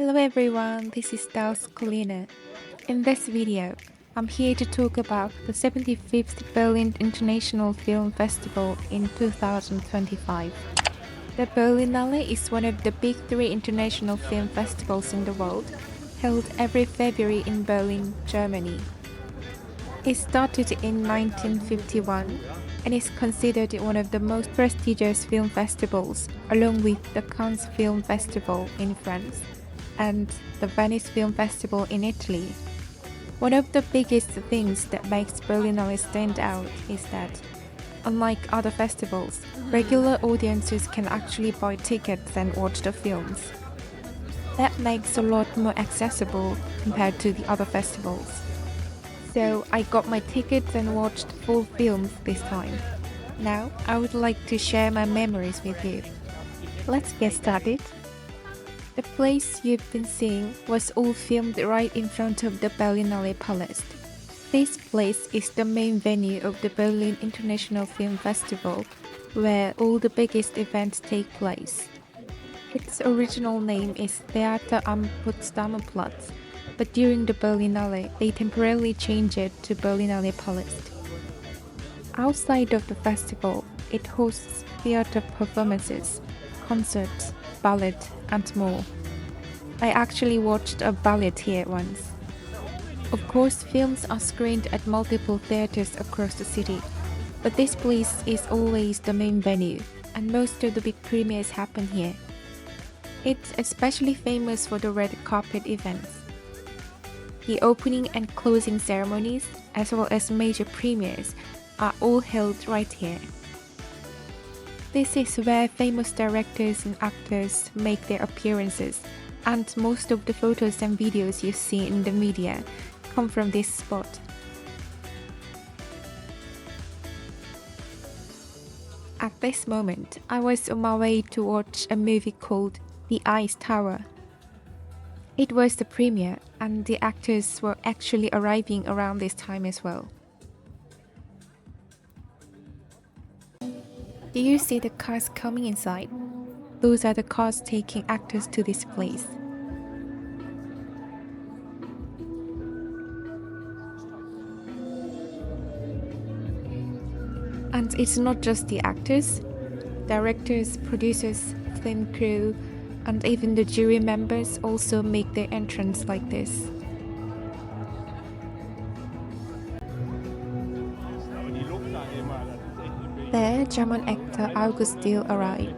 Hello everyone, this is Dals Colina. In this video, I'm here to talk about the 75th Berlin International Film Festival in 2025. The Berlinale is one of the big three international film festivals in the world, held every February in Berlin, Germany. It started in 1951 and is considered one of the most prestigious film festivals, along with the Cannes Film Festival in France and the Venice Film Festival in Italy. One of the biggest things that makes Berlinale stand out is that, unlike other festivals, regular audiences can actually buy tickets and watch the films. That makes a lot more accessible compared to the other festivals. So I got my tickets and watched full films this time. Now I would like to share my memories with you. Let's get started. The place you've been seeing was all filmed right in front of the Berlinale Palace. This place is the main venue of the Berlin International Film Festival, where all the biggest events take place. Its original name is Theater am Potsdamer Platz, but during the Berlinale, they temporarily changed it to Berlinale Palast. Outside of the festival, it hosts theater performances, concerts, ballet, and more. I actually watched a ballet here once. Of course, films are screened at multiple theaters across the city, but this place is always the main venue, and most of the big premieres happen here. It's especially famous for the red carpet events. The opening and closing ceremonies, as well as major premieres, are all held right here. This is where famous directors and actors make their appearances, and most of the photos and videos you see in the media come from this spot. At this moment, I was on my way to watch a movie called The Ice Tower. It was the premiere, and the actors were actually arriving around this time as well. Do you see the cars coming inside? Those are the cars taking actors to this place. And it's not just the actors, directors, producers, film crew, and even the jury members also make their entrance like this. There, German actor August Diehl arrived.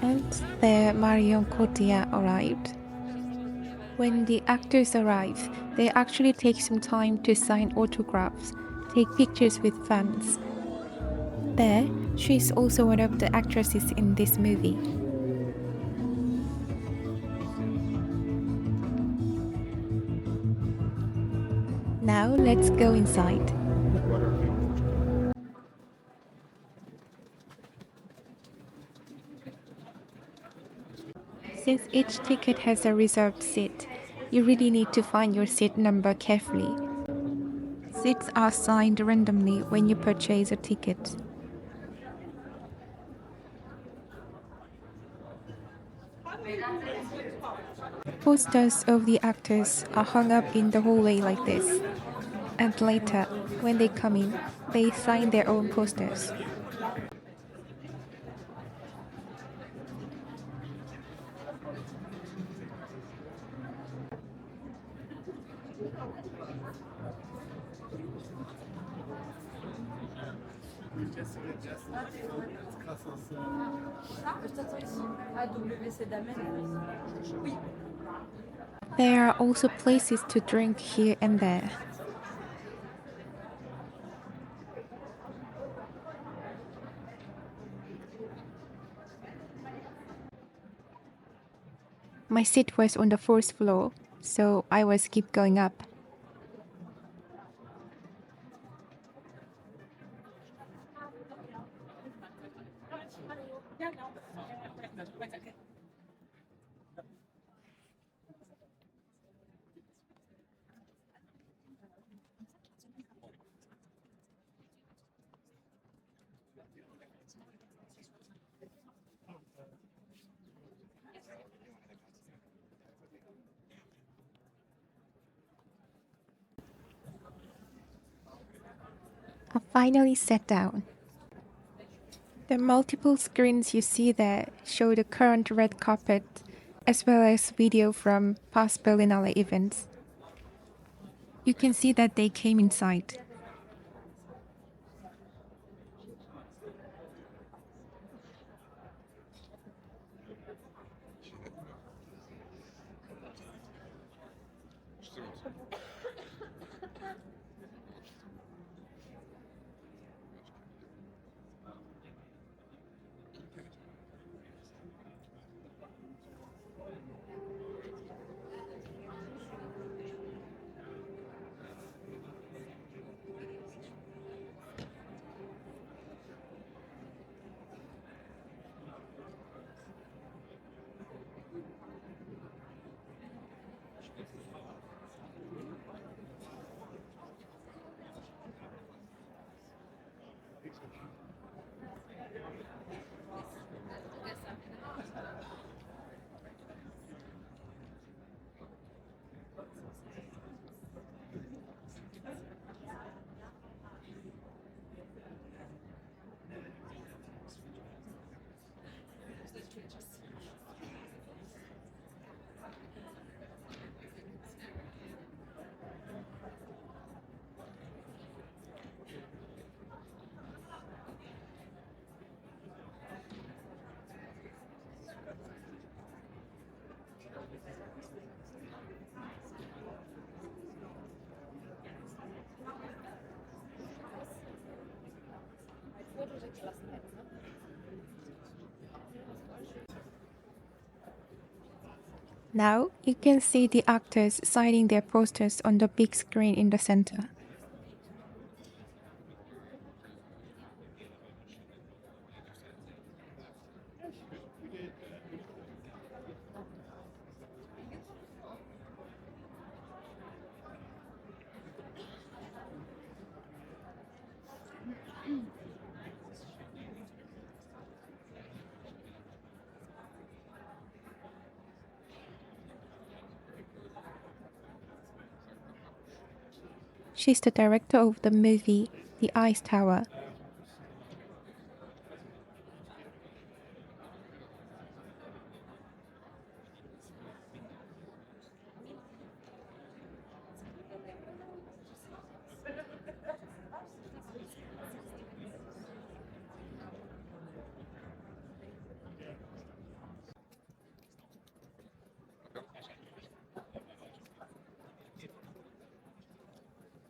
And there Marion Cotillard arrived. When the actors arrive, they actually take some time to sign autographs, take pictures with fans. There, she is also one of the actresses in this movie. Now let's go inside. Since each ticket has a reserved seat, you really need to find your seat number carefully. Seats are assigned randomly when you purchase a ticket. Posters of the actors are hung up in the hallway like this. And later, when they come in, they sign their own posters. There are also places to drink here and there. My seat was on the fourth floor, so I was keep going up. I finally sat down. The multiple screens you see there show the current red carpet, as well as video from past Berlinale events. You can see that they came inside. Now you can see the actors signing their posters on the big screen in the center. She's the director of the movie The Ice Tower.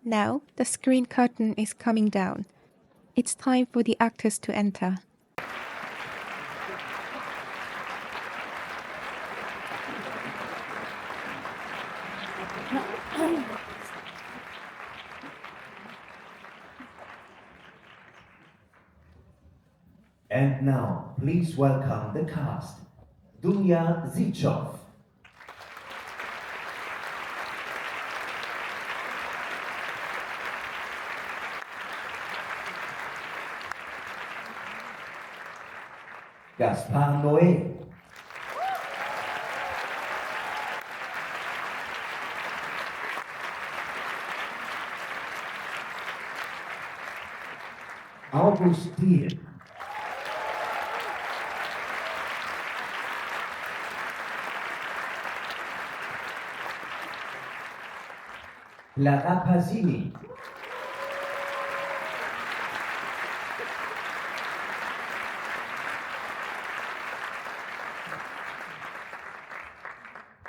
Now the screen curtain is coming down. It's time for the actors to enter. And now, please welcome the cast. Dunya Zichov, Gaspard Noé, August Thiel, Clara Pasini,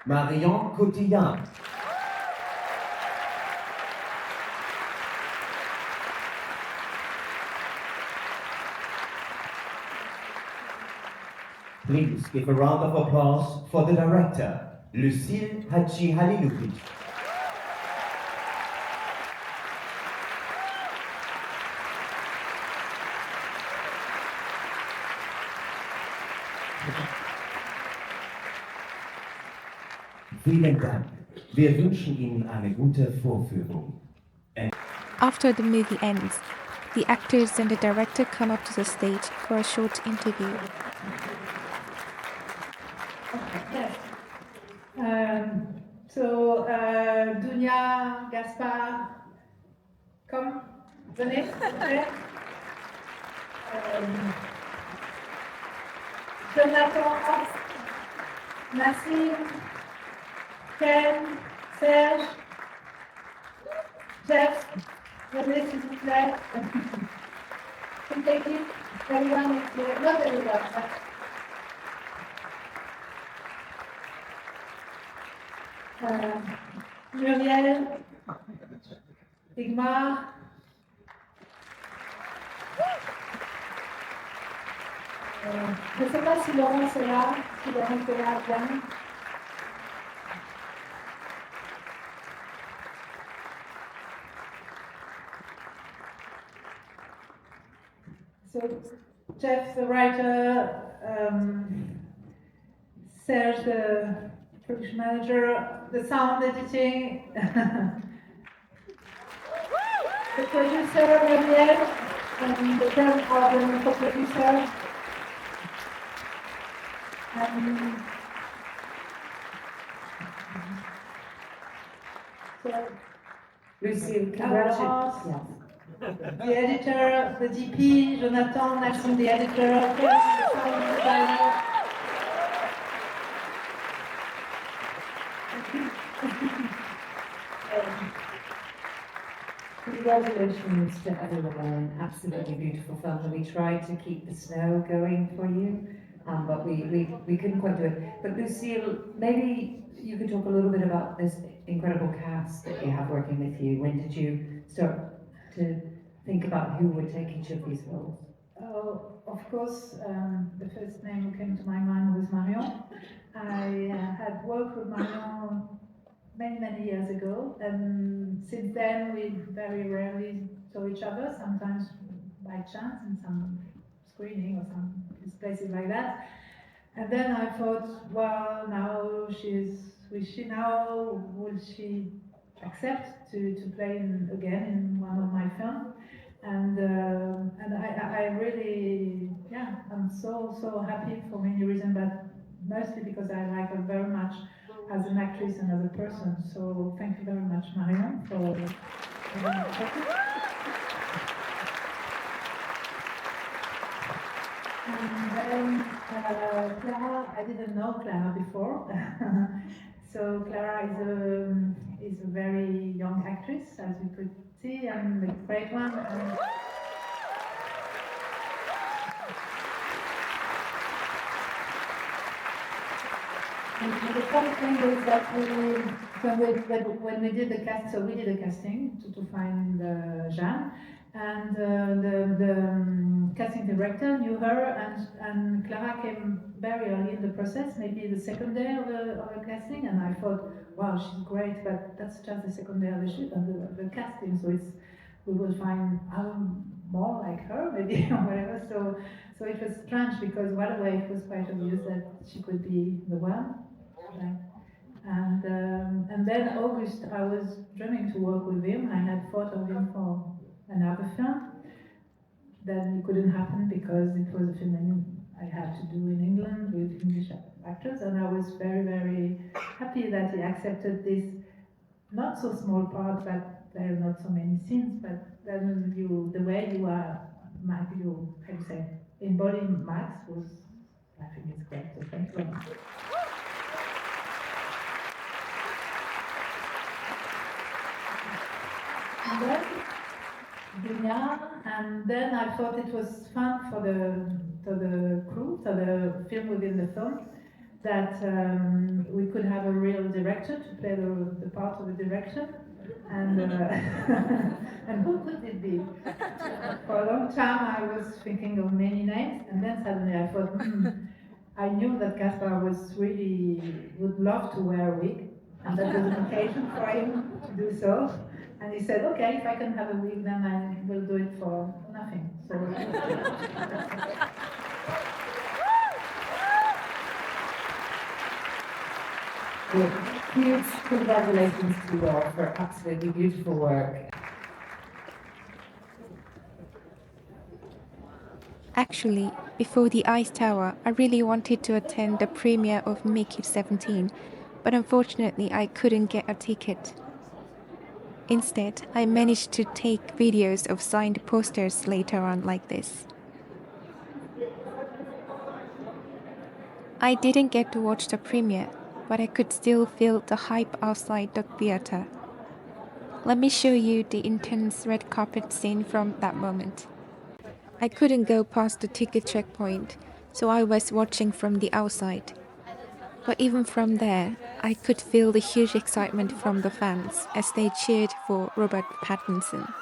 Marion Cotillard, please give a round of applause for the director, Lucille Hachi Halilovic. Vielen Dank. Wir wünschen Ihnen eine gute Vorführung. After the movie ends, the actors and the director come up to the stage for a short interview. Yes. Dunia, Gaspard, come, venez, s'il vous plaît. Jonathan, Nassim, Ken, Serge, Jeff, venez, s'il vous plaît. Take it, everyone is here, not everyone, but Muriel, Igmar, je ne sais pas si Laurence est là, si Laurence est là, bien. So, Jeff, the writer, Serge, the production manager, the sound editing, the producer, Gabriel, and the third album for producer. So, Lucille, congratulations. the editor, the DP, Jonathan, Nassim, the editor, the sound designer. Congratulations to everyone on an absolutely beautiful film. And we tried to keep the snow going for you, but we couldn't quite do it. But Lucille, maybe you could talk a little bit about this incredible cast that you have working with you. When did you start to think about who would take each of these roles? Of course, the first name who came to my mind was Marion. I had worked with Marion many years ago, and since then we very rarely saw each other, sometimes by chance in some screening or some places like that. And then I thought, well, now will she accept to play again in one of my films? And I really, I'm so happy for many reasons, but mostly because I like her very much as an actress and as a person. So thank you very much, Marion, for And then Clara, I didn't know Clara before. So Clara is a very young actress, as you could see, and a great one. And the funny thing is that when we did the cast, so we did a casting to find Jeanne, and the casting director knew her, and Clara came very early in the process, maybe the second day of the casting, and I thought, wow, she's great, but that's just the second day of the shoot and the casting, so we will find more like her, maybe, or whatever. So it was strange because right away it was quite obvious that she could be the one. Right? And then August, I was dreaming to work with him. I had thought of him for another film. Then it couldn't happen because it was a film I had to do in England with English actors, and I was very happy that he accepted this not so small part, but there are not so many scenes. But then the way you are, how you say, embody Max was, I think it's great. So thank you very much. And then Dunia, and then I thought it was fun for the crew, for the film within the film, that we could have a real director to play the part of the director, and and who could it be? For a long time I was thinking of many names, and then suddenly I thought, I knew that Gaspard would love to wear a wig, and that was an occasion for him to do so. And he said, okay, if I can have a wig, then I will do it for nothing. So Good. Huge congratulations to you all for absolutely beautiful work. Actually, before the Ice Tower, I really wanted to attend the premiere of Mickey 17, but unfortunately I couldn't get a ticket. Instead, I managed to take videos of signed posters later on like this. I didn't get to watch the premiere, but I could still feel the hype outside the theater. Let me show you the intense red carpet scene from that moment. I couldn't go past the ticket checkpoint, so I was watching from the outside. But even from there, I could feel the huge excitement from the fans as they cheered for Robert Pattinson.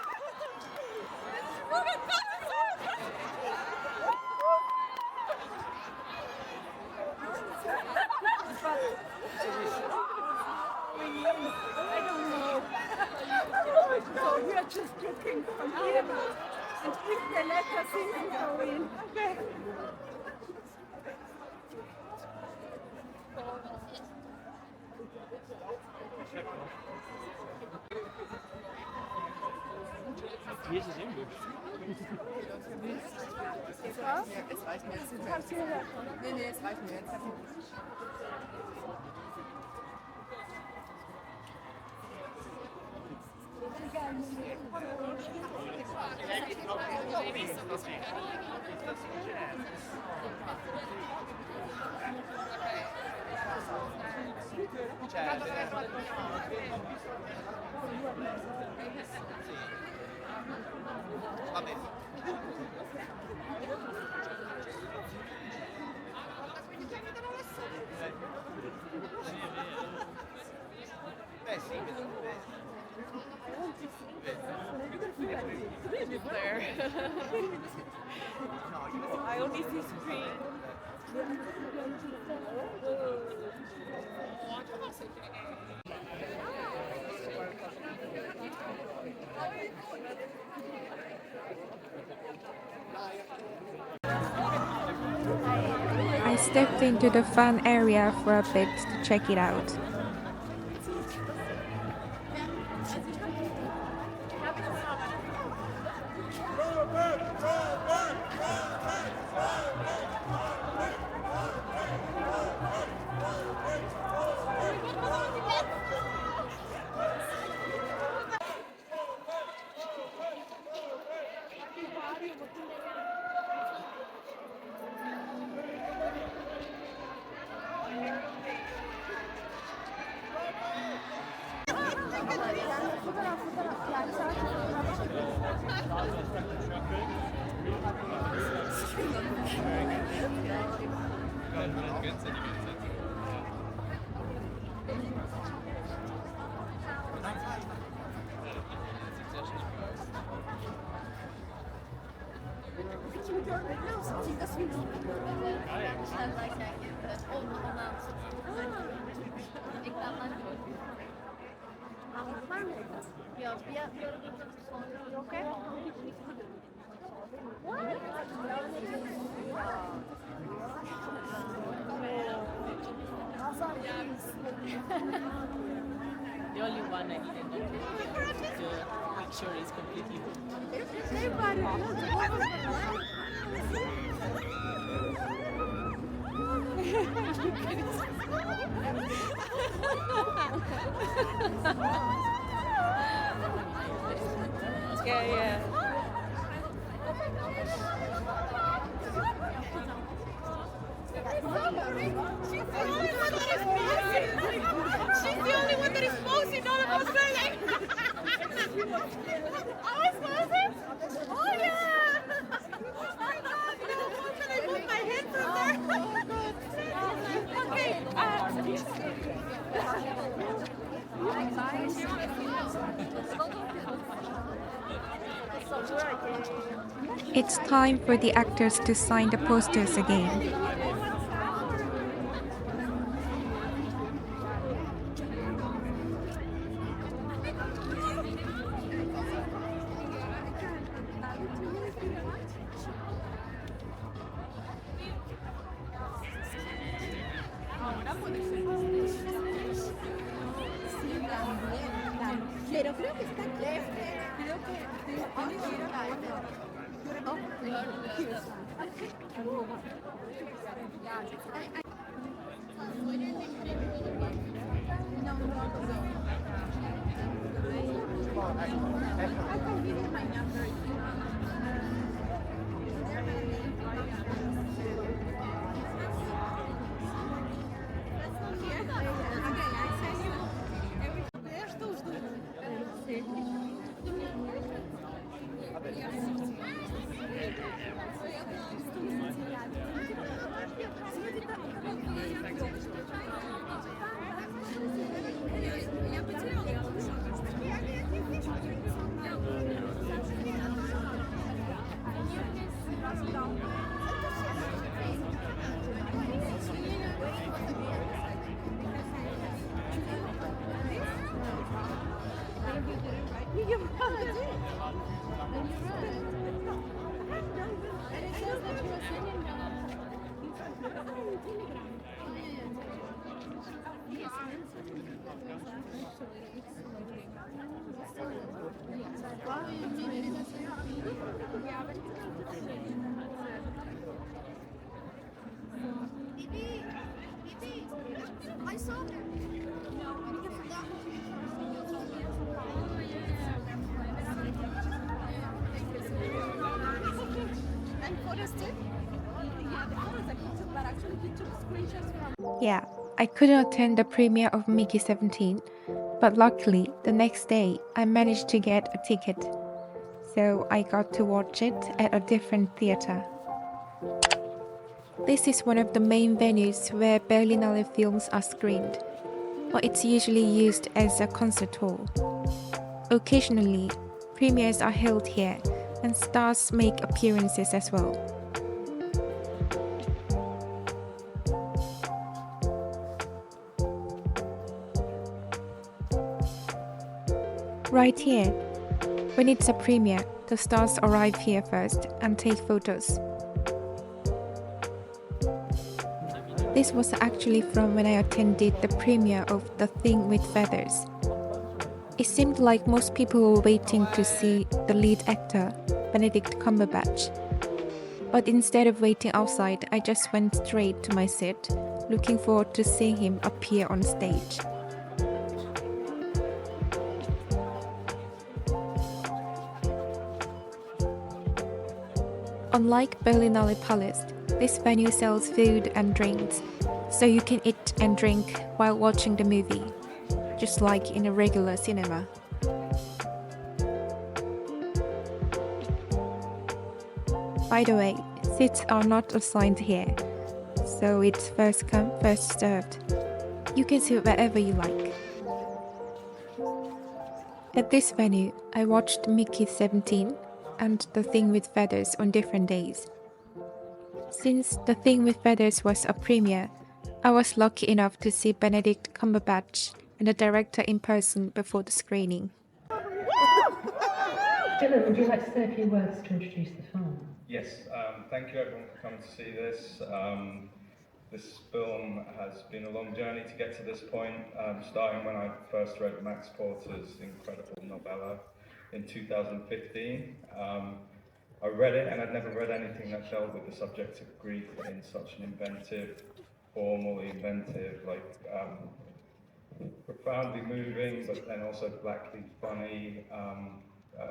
So we are just looking from here and if they let us in, we go in. Okay. Es reicht mir jetzt. Nee, es reicht mir jetzt. There. I only see screen. I stepped into the fun area for a bit to check it out. The only one I didn't notice the picture is completely Yeah. She's the only one that is posing all about sailing. I was posing? Oh yeah! Oh God, no, how can I move my head from there? Okay, It's time for the actors to sign the posters again. Pero creo que está aquí. Creo que tiene que ir a la otra. I can give you my number. I saw her. And photos too? Yeah, the photos that he took, but actually he took screenshots from. Yeah, I couldn't attend the premiere of Mickey 17, but luckily the next day I managed to get a ticket. So I got to watch it at a different theater. This is one of the main venues where Berlinale films are screened, but it's usually used as a concert hall. Occasionally, premieres are held here and stars make appearances as well. Right here, when it's a premiere, the stars arrive here first and take photos. This was actually from when I attended the premiere of The Thing with Feathers. It seemed like most people were waiting to see the lead actor, Benedict Cumberbatch. But instead of waiting outside, I just went straight to my seat, looking forward to seeing him appear on stage. Unlike Berlinale Palace, this venue sells food and drinks, so you can eat and drink while watching the movie, just like in a regular cinema. By the way, seats are not assigned here, so it's first come, first served. You can sit wherever you like. At this venue, I watched Mickey 17 and The Thing with Feathers on different days. Since The Thing with Feathers was a premiere, I was lucky enough to see Benedict Cumberbatch and the director in person before the screening. Dylan, would you like to say a few words to introduce the film? Yes, thank you everyone for coming to see this. This film has been a long journey to get to this point, starting when I first read Max Porter's incredible novella in 2015. I read it and I'd never read anything that dealt with the subject of grief in such an inventive, formally inventive, profoundly moving, but then also blackly funny.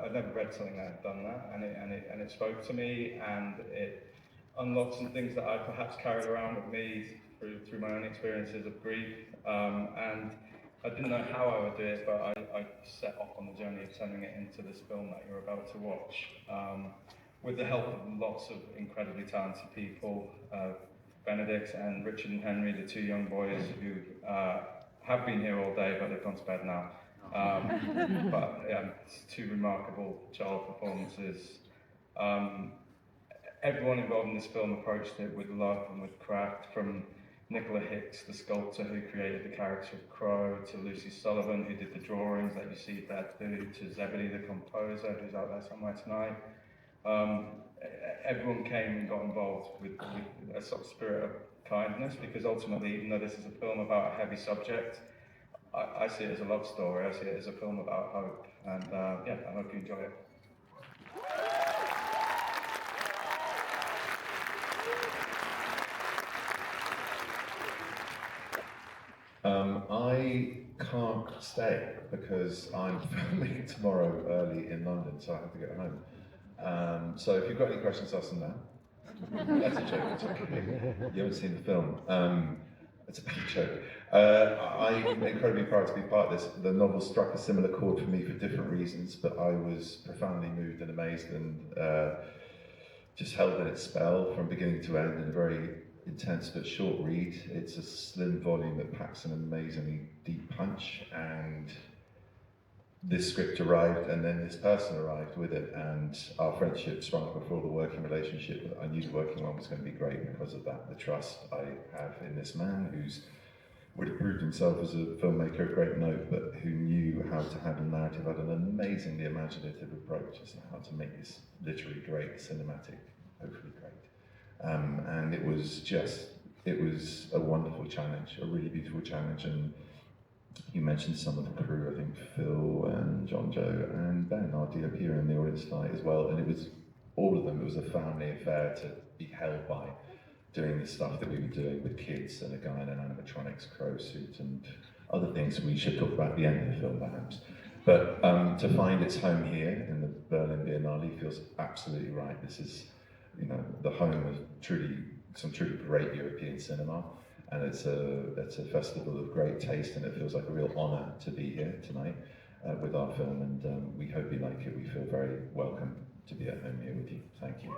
I'd never read something that had done that, and it spoke to me, and it unlocked some things that I perhaps carried around with me through my own experiences of grief. And I didn't know how I would do it, but I set off on the journey of turning it into this film that you're about to watch, with the help of lots of incredibly talented people, Benedict and Richard and Henry, the two young boys who have been here all day, but they've gone to bed now. But yeah, it's two remarkable child performances. Everyone involved in this film approached it with love and with craft, from Nicola Hicks, the sculptor who created the character of Crow, to Lucy Sullivan, who did the drawings that you see Dad do, to Zebedee, the composer, who's out there somewhere tonight. Everyone came and got involved with a sort of spirit of kindness, because ultimately, even though this is a film about a heavy subject, I see it as a love story. I see it as a film about hope, and yeah, I hope you enjoy it. I can't stay because I'm filming tomorrow early in London, so I have to get home. So if you've got any questions, ask them now. That's a joke, it's okay. You haven't seen the film. It's a bad joke. I'm incredibly proud to be part of this. The novel struck a similar chord for me for different reasons, but I was profoundly moved and amazed and just held in its spell from beginning to end in a very intense but short read. It's a slim volume that packs an amazingly deep punch, and this script arrived and then this person arrived with it, and our friendship sprung before the working relationship. I knew the working one was going to be great because of that, the trust I have in this man who's would have proved himself as a filmmaker of great note, but who knew how to handle narrative, had an amazingly imaginative approach as to how to make this literally great, cinematic, hopefully great. And it was a wonderful challenge, a really beautiful challenge. And you mentioned some of the crew, I think Phil and John Joe and Ben, our DOP, are in the audience tonight as well. And it was all of them, it was a family affair to be held by, doing the stuff that we were doing with kids and a guy in an animatronics crow suit and other things we should talk about at the end of the film perhaps. But to find its home here in the Berlin Biennale feels absolutely right. This is, you know, the home of some truly great European cinema, and it's a festival of great taste, and it feels like a real honour to be here tonight with our film, and we hope you like it. We feel very welcome to be at home here with you. Thank you.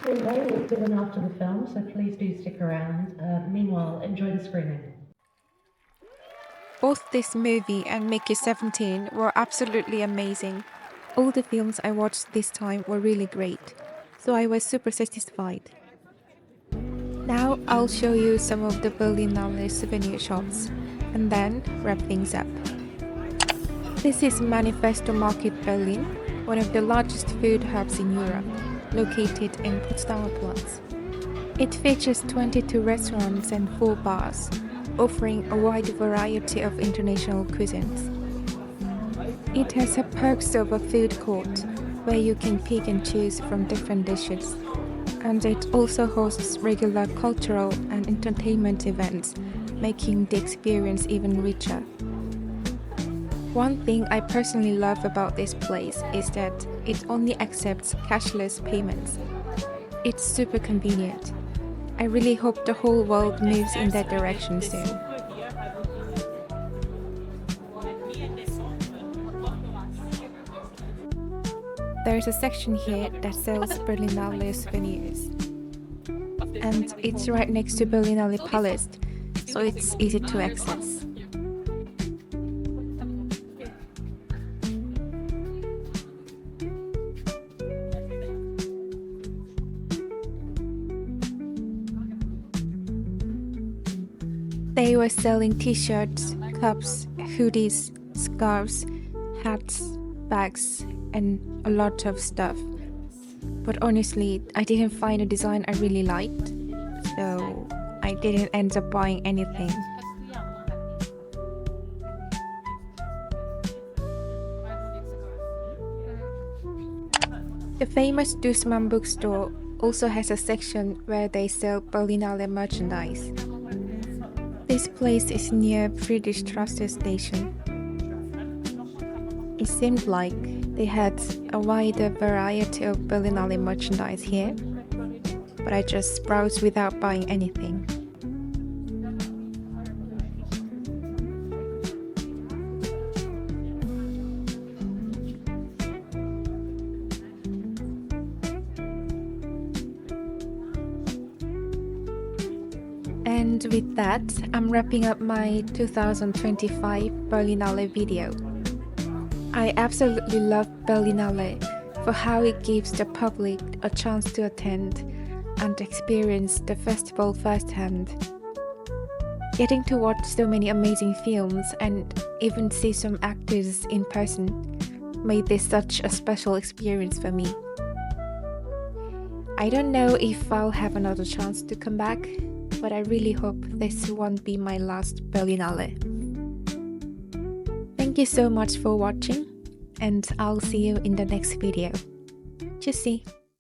Q&A is given after the film, so please do stick around. Meanwhile, enjoy the screening. Both this movie and Mickey 17 were absolutely amazing. All the films I watched this time were really great, so I was super satisfied. Now I'll show you some of the Berlinale souvenir shops, and then wrap things up. This is Manifesto Market Berlin, one of the largest food hubs in Europe, located in Potsdamer Platz. It features 22 restaurants and 4 bars, offering a wide variety of international cuisines. It has a perks of a food court, where you can pick and choose from different dishes, and it also hosts regular cultural and entertainment events, making the experience even richer. One thing I personally love about this place is that it only accepts cashless payments. It's super convenient. I really hope the whole world moves in that direction soon. There's a section here that sells Berlinale souvenirs. And it's right next to Berlinale Palace, so it's easy to access. They were selling t-shirts, cups, hoodies, scarves, hats, bags, and a lot of stuff. But honestly, I didn't find a design I really liked, so I didn't end up buying anything. The famous Dussmann bookstore also has a section where they sell Berlinale merchandise. This place is near Friedrichstraße station. It seemed like they had a wider variety of Berlinale merchandise here, but I just browsed without buying anything. And with that, I'm wrapping up my 2025 Berlinale video. I absolutely love Berlinale for how it gives the public a chance to attend and experience the festival firsthand. Getting to watch so many amazing films and even see some actors in person made this such a special experience for me. I don't know if I'll have another chance to come back, but I really hope this won't be my last Berlinale. Thank you so much for watching, and I'll see you in the next video. Tschüssi!